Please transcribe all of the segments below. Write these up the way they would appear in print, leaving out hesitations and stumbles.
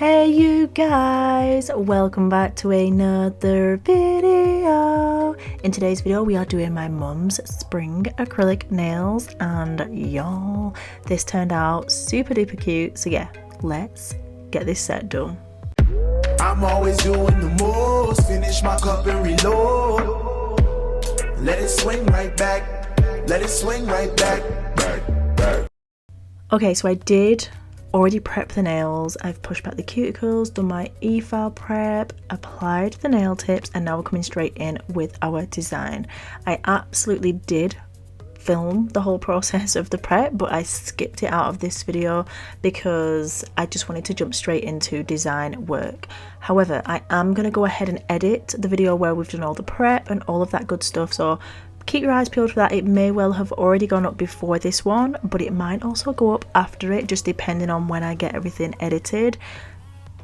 Hey you guys, welcome back to another video. In today's video we are doing my mum's spring acrylic nails, and y'all, this turned out super duper cute. So yeah, let's get this set done. I'm always doing the most, finish my cup and reload. Let it swing right back, let it swing right back. Okay, so I did already prep the nails. I've pushed back the cuticles, done my e-file prep, applied the nail tips, and now we're coming straight in with our design. I absolutely did film the whole process of the prep, but I skipped it out of this video because I just wanted to jump straight into design work. However, I am going to go ahead and edit the video where we've done all the prep and all of that good stuff, so keep your eyes peeled for that. It may well have already gone up before this one, but it might also go up after it, just depending on when I get everything edited.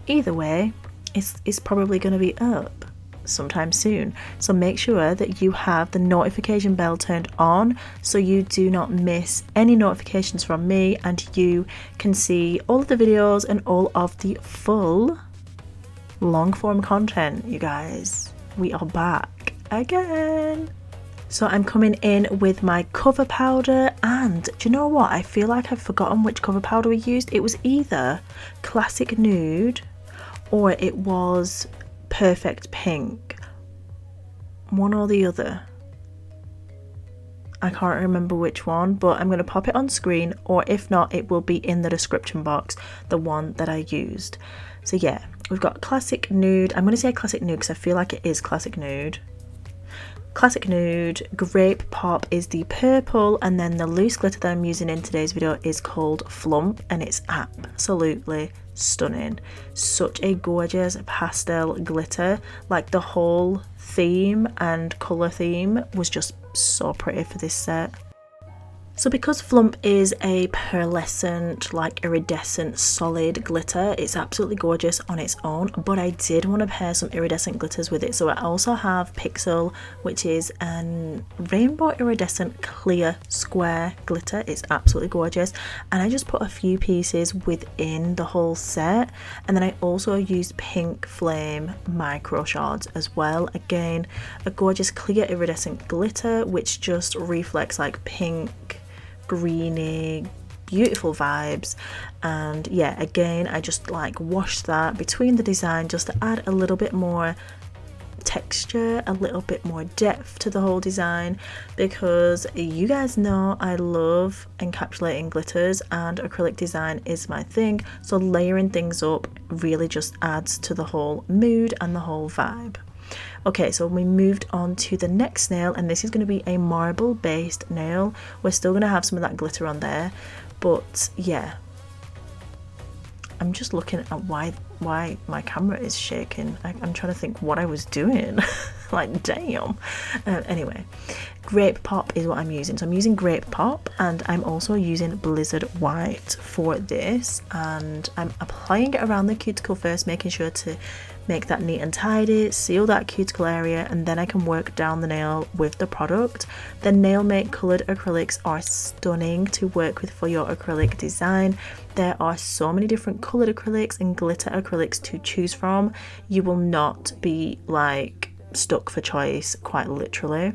Either way, it's probably going to be up sometime soon, so make sure that you have the notification bell turned on so you do not miss any notifications from me, and you can see all of the videos and all of the full long form content. You guys, we are back again. So I'm coming in with my cover powder, and do you know what? I feel like I've forgotten which cover powder we used. It was either Classic Nude or it was Perfect Pink. One or the other. I can't remember which one, but I'm going to pop it on screen, or if not, it will be in the description box, the one that I used. So yeah, we've got Classic Nude. I'm going to say Classic Nude because I feel like it is Classic Nude. Classic Nude, Grape Pop is the purple, and then the loose glitter that I'm using in today's video is called Flump, and it's absolutely stunning. Such a gorgeous pastel glitter. Like, the whole theme and colour theme was just so pretty for this set. So because Flump is a pearlescent, like iridescent solid glitter, it's absolutely gorgeous on its own, but I did want to pair some iridescent glitters with it. So I also have Pixel, which is an rainbow iridescent clear square glitter. It's absolutely gorgeous, and I just put a few pieces within the whole set. And then I also used Pink Flame micro shards as well. Again, a gorgeous clear iridescent glitter which just reflects like pink, greeny, beautiful vibes. And yeah, again, I just like washed that between the design just to add a little bit more texture, a little bit more depth to the whole design, because you guys know I love encapsulating glitters and acrylic design is my thing. So layering things up really just adds to the whole mood and the whole vibe. Okay, so we moved on to the next nail, and this is going to be a marble based nail. We're still going to have some of that glitter on there, but yeah, I'm just looking at why my camera is shaking. I'm trying to think what I was doing. Like, damn. Anyway, Grape Pop is what I'm using. So I'm using Grape Pop, and I'm also using Blizzard White for this, and I'm applying it around the cuticle first, making sure to make that neat and tidy, seal that cuticle area, and then I can work down the nail with the product. The Nail Make coloured acrylics are stunning to work with for your acrylic design. There are so many different coloured acrylics and glitter acrylics to choose from. You will not be like stuck for choice, quite literally.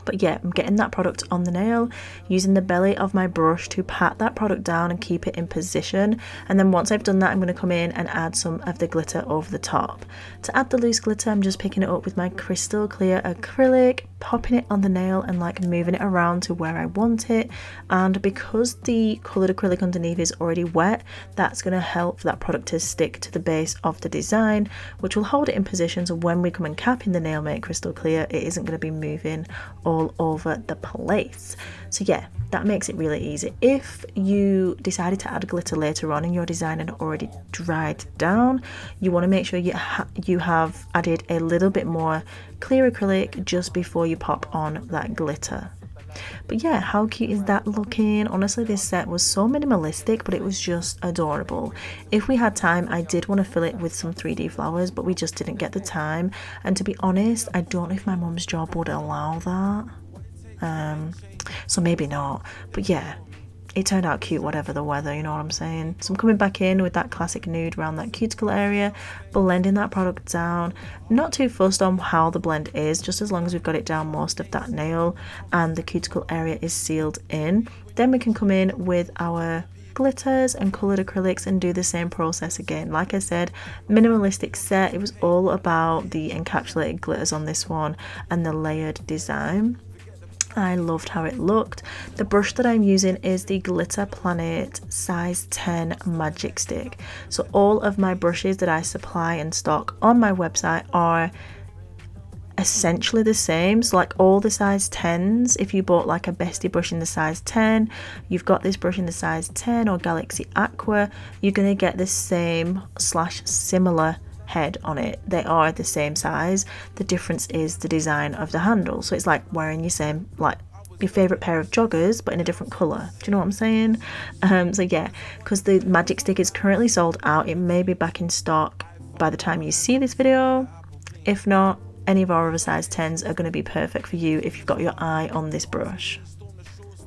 But yeah, I'm getting that product on the nail, using the belly of my brush to pat that product down and keep it in position. And then once I've done that, I'm going to come in and add some of the glitter over the top. To add the loose glitter, I'm just picking it up with my crystal clear acrylic, popping it on the nail and like moving it around to where I want it. And because the coloured acrylic underneath is already wet, that's going to help for that product to stick to the base of the design, which will hold it in position, so when we come and cap in the Nail Make crystal clear, it isn't going to be moving all over the place. So yeah, that makes it really easy. If you decided to add glitter later on in your design and already dried down, you want to make sure you have added a little bit more clear acrylic just before you pop on that glitter. But yeah, how cute is that looking? Honestly, this set was so minimalistic, but it was just adorable. If we had time, I did want to fill it with some 3D flowers, but we just didn't get the time. And to be honest, I don't know if my mum's job would allow that. So maybe not. But yeah, it turned out cute whatever the weather, you know what I'm saying? So I'm coming back in with that classic nude around that cuticle area, blending that product down. Not too fussed on how the blend is, just as long as we've got it down most of that nail and the cuticle area is sealed in. Then we can come in with our glitters and coloured acrylics and do the same process again. Like I said, minimalistic set. It was all about the encapsulated glitters on this one and the layered design. I loved how it looked. The brush that I'm using is the Glitter Planet size 10 magic stick. So all of my brushes that I supply and stock on my website are essentially the same. So like all the size 10s, if you bought like a Bestie brush in the size 10, you've got this brush in the size 10 or Galaxy Aqua, you're going to get the same / similar head on it. They are the same size. The difference is the design of the handle. So it's like wearing your same, like your favorite pair of joggers but in a different color. Do you know what I'm saying? So yeah, because the magic stick is currently sold out. It may be back in stock by the time you see this video. If not, any of our other size 10s are going to be perfect for you if you've got your eye on this brush.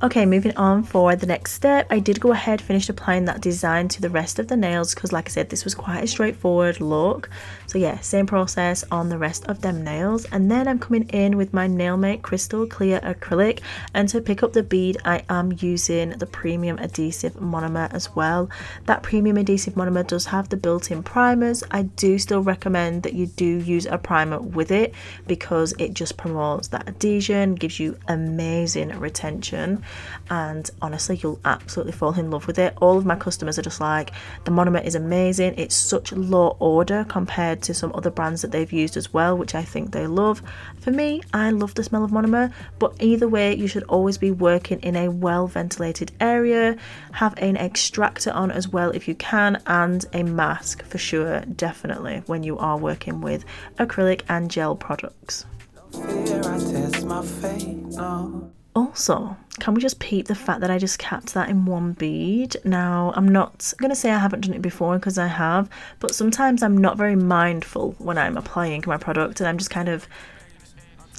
Okay, moving on for the next step, I did go ahead, finished applying that design to the rest of the nails because like I said, this was quite a straightforward look. So yeah, same process on the rest of them nails. And then I'm coming in with my Nailmate Crystal Clear Acrylic, and to pick up the bead, I am using the Premium Adhesive Monomer as well. That Premium Adhesive Monomer does have the built-in primers. I do still recommend that you do use a primer with it because it just promotes that adhesion, gives you amazing retention. And honestly, you'll absolutely fall in love with it. All of my customers are just like, the monomer is amazing. It's such low order compared to some other brands that they've used as well, which I think they love. For me, I love the smell of monomer, but either way, you should always be working in a well ventilated area. Have an extractor on as well if you can, and a mask for sure, definitely, when you are working with acrylic and gel products. Fear I test my fate, no. Also, can we just peep the fact that I just capped that in one bead? Now, I'm not going to say I haven't done it before because I have, but sometimes I'm not very mindful when I'm applying my product and I'm just kind of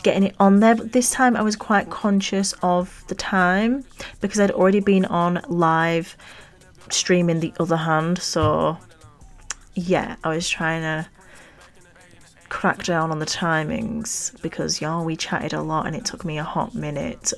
getting it on there. But this time I was quite conscious of the time because I'd already been on live streaming the other hand. So yeah, I was trying to crack down on the timings because y'all, we chatted a lot and it took me a hot minute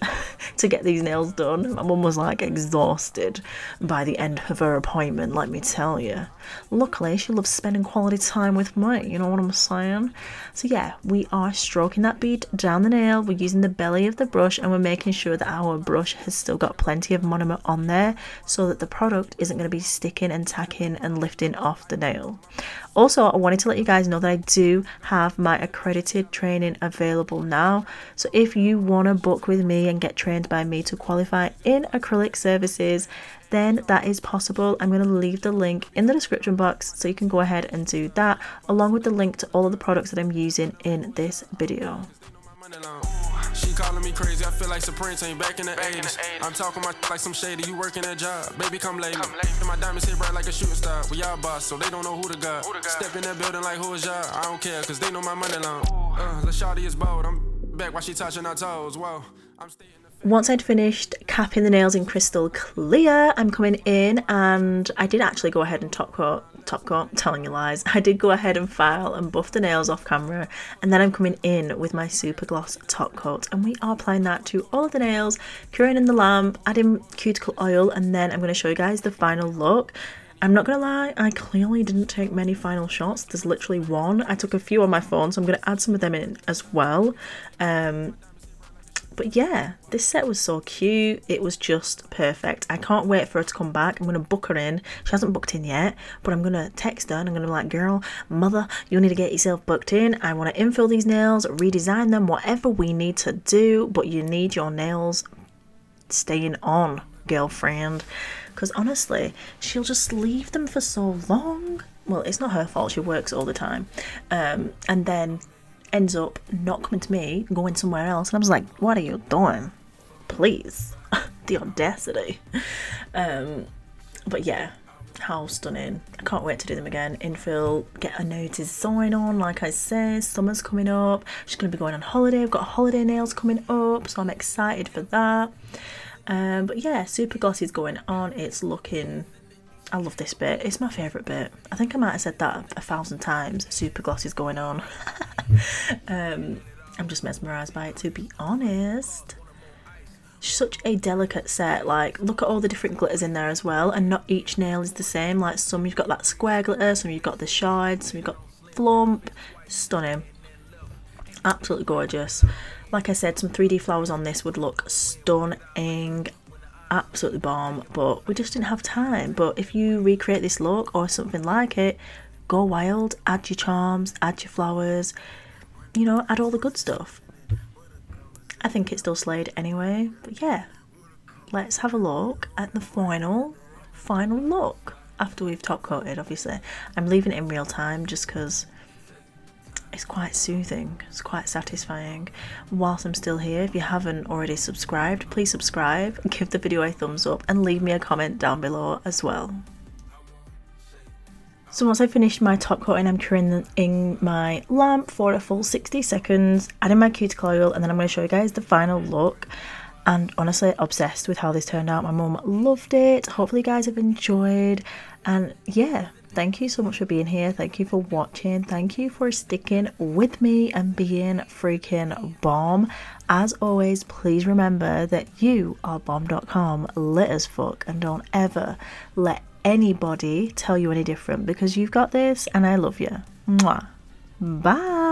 to get these nails done. My mum was like exhausted by the end of her appointment, let me tell you. Luckily, she loves spending quality time with me, you know what I'm saying? So yeah, we are stroking that bead down the nail. We're using the belly of the brush and we're making sure that our brush has still got plenty of monomer on there so that the product isn't going to be sticking and tacking and lifting off the nail. Also, I wanted to let you guys know that I do have my accredited training available now. So if you want to book with me and get trained by me to qualify in acrylic services, then that is possible. I'm going to leave the link in the description box so you can go ahead and do that, along with the link to all of the products that I'm using in this video. She calling me crazy, I feel like Supreme ain't back in the 80s. I'm talking my like some shady, you working a job. Baby, come late. My diamonds hit bright like a shooting star. We all boss, so they don't know who the god. Step in that building like who is y'all? I don't care, cause they know my money long. La Shawty is bold, I'm back while she touching our toes. Whoa, I'm staying. Once I'd finished capping the nails in Crystal Clear, I'm coming in and I did actually go ahead and top coat, telling you lies. I did go ahead and file and buff the nails off camera, and then I'm coming in with my super gloss top coat and we are applying that to all of the nails, curing in the lamp, adding cuticle oil, and then I'm going to show you guys the final look. I'm not gonna lie, I clearly didn't take many final shots. There's literally one. I took a few on my phone, so I'm going to add some of them in as well. But yeah, this set was so cute. It was just perfect. I can't wait for her to come back. I'm going to book her in. She hasn't booked in yet, but I'm going to text her and I'm going to be like, girl, mother, you need to get yourself booked in. I want to infill these nails, redesign them, whatever we need to do, but you need your nails staying on, girlfriend. Because honestly, she'll just leave them for so long. Well, it's not her fault. She works all the time. And then ends up not coming to me, going somewhere else, and I was like, what are you doing? Please. The audacity. But yeah, how stunning. I can't wait to do them again. Infill, get a new design on, like I said. Summer's coming up. She's going to be going on holiday. I've got holiday nails coming up, so I'm excited for that. But yeah, super glossy is going on. It's looking, I love this bit. It's my favourite bit. I think I might have said that 1,000 times. Super glossy is going on. I'm just mesmerised by it, to be honest. Such a delicate set. Like, look at all the different glitters in there as well, and not each nail is the same. Like, some you've got that square glitter, some you've got the shine, some you've got flump. Stunning. Absolutely gorgeous. Like I said, some 3D flowers on this would look stunning, absolutely bomb, but we just didn't have time. But if you recreate this look or something like it, go wild, add your charms, add your flowers, you know, add all the good stuff. I think it still slayed anyway, but yeah, let's have a look at the final look after we've top coated. Obviously I'm leaving it in real time just because it's quite soothing, it's quite satisfying whilst I'm still here. If you haven't already subscribed, please subscribe, give the video a thumbs up and leave me a comment down below as well. So once I finished my top coating, I'm curing in my lamp for a full 60 seconds, adding my cuticle oil, and then I'm going to show you guys the final look. And honestly, obsessed with how this turned out. My mum loved it. Hopefully you guys have enjoyed. And yeah, thank you so much for being here. Thank you for watching. Thank you for sticking with me and being freaking bomb. As always, please remember that you are bomb.com, lit as fuck, and don't ever let anybody tell you any different, because you've got this and I love you. Mwah. Bye.